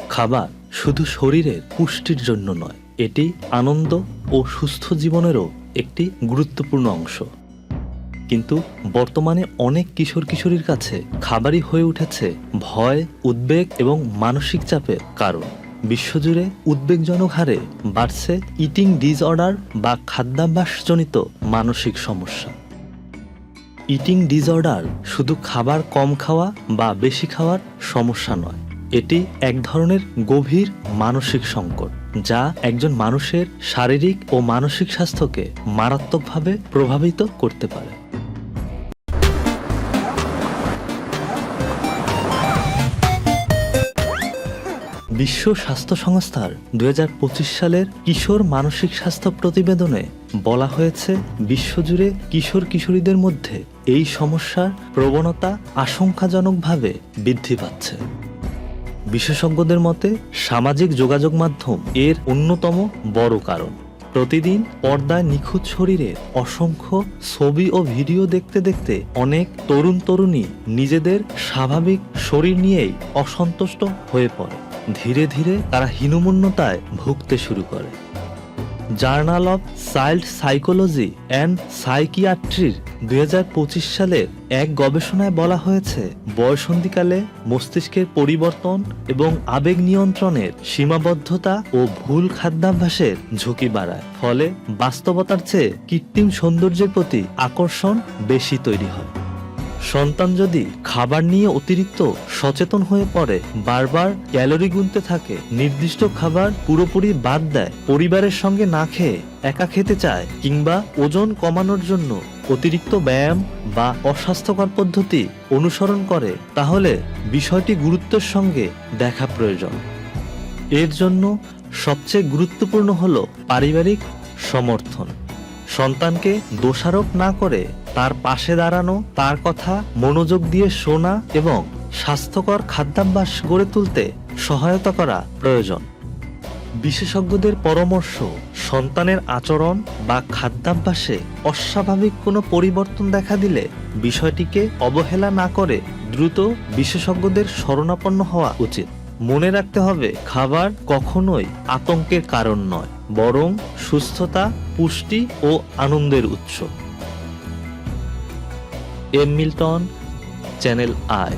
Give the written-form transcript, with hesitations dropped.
খাবার শুধু শরীরের পুষ্টির জন্য নয়, এটি আনন্দ ও সুস্থ জীবনেরও একটি গুরুত্বপূর্ণ অংশ। কিন্তু বর্তমানে অনেক কিশোর কিশোরীর কাছে খাবারই হয়ে উঠেছে ভয়, উদ্বেগ এবং মানসিক চাপের কারণ। বিশ্বজুড়ে উদ্বেগজনক হারে বাড়ছে ইটিং ডিসঅর্ডার বা খাদ্যাভ্যাসজনিত মানসিক সমস্যা। ইটিং ডিসঅর্ডার শুধু খাবার কম খাওয়া বা বেশি খাওয়ার সমস্যা নয়, এটি এক ধরনের গভীর মানসিক সংকট যা একজন মানুষের শারীরিক ও মানসিক স্বাস্থ্যকে মারাত্মকভাবে প্রভাবিত করতে পারে। বিশ্ব স্বাস্থ্য সংস্থার 2025 সালের কিশোর মানসিক স্বাস্থ্য প্রতিবেদনে বলা হয়েছে, বিশ্বজুড়ে কিশোর কিশোরীদের মধ্যে এই সমস্যার প্রবণতা আশঙ্কাজনকভাবে বৃদ্ধি পাচ্ছে। বিশেষজ্ঞদের মতে সামাজিক যোগাযোগ মাধ্যম এর অন্যতম বড় কারণ। প্রতিদিন পর্দায় নিখুঁত শরীরের অসংখ্য ছবি ও ভিডিও দেখতে দেখতে অনেক তরুণ তরুণী নিজেদের স্বাভাবিক শরীর নিয়েই অসন্তুষ্ট হয়ে পড়ে। ধীরে ধীরে তারা হীনমন্যতায় ভুগতে শুরু করে। Journal of child psychology and সাইকিয়াট্রির 2025 সালের এক গবেষণায় বলা হয়েছে, বয়ঃসন্ধিকালে মস্তিষ্কের পরিবর্তন এবং আবেগ নিয়ন্ত্রণের সীমাবদ্ধতা ও ভুল খাদ্যাভ্যাসের ঝুঁকি বাড়ায়। ফলে বাস্তবতার চেয়ে কৃত্রিম সৌন্দর্যের প্রতি আকর্ষণ বেশি তৈরি হয়। সন্তান যদি খাবার নিয়ে অতিরিক্ত সচেতন হয়ে পড়ে, বারবার ক্যালোরি গুনতে থাকে, নির্দিষ্ট খাবার পুরোপুরি বাদ দেয়, পরিবারের সঙ্গে না খেয়ে একা খেতে চায়, কিংবা ওজন কমানোর জন্য অতিরিক্ত ব্যায়াম বা অস্বাস্থ্যকর পদ্ধতি অনুসরণ করে, তাহলে বিষয়টি গুরুত্বের সঙ্গে দেখা প্রয়োজন। এর জন্য সবচেয়ে গুরুত্বপূর্ণ হলো পারিবারিক সমর্থন। সন্তানকে দোষারোপ না করে তার পাশে দাঁড়ানো, তার কথা মনোযোগ দিয়ে শোনা এবং স্বাস্থ্যকর খাদ্যাভ্যাস গড়ে তুলতে সহায়তা করা প্রয়োজন। বিশেষজ্ঞদের পরামর্শ, সন্তানের আচরণ বা খাদ্যাভ্যাসে অস্বাভাবিক কোনো পরিবর্তন দেখা দিলে বিষয়টিকে অবহেলা না করে দ্রুত বিশেষজ্ঞদের শরণাপন্ন হওয়া উচিত। মনে রাখতে হবে, খাবার কখনোই আতঙ্কের কারণ নয়, বরং সুস্থতা, পুষ্টি ও আনন্দের উৎস। M Milton, channel I.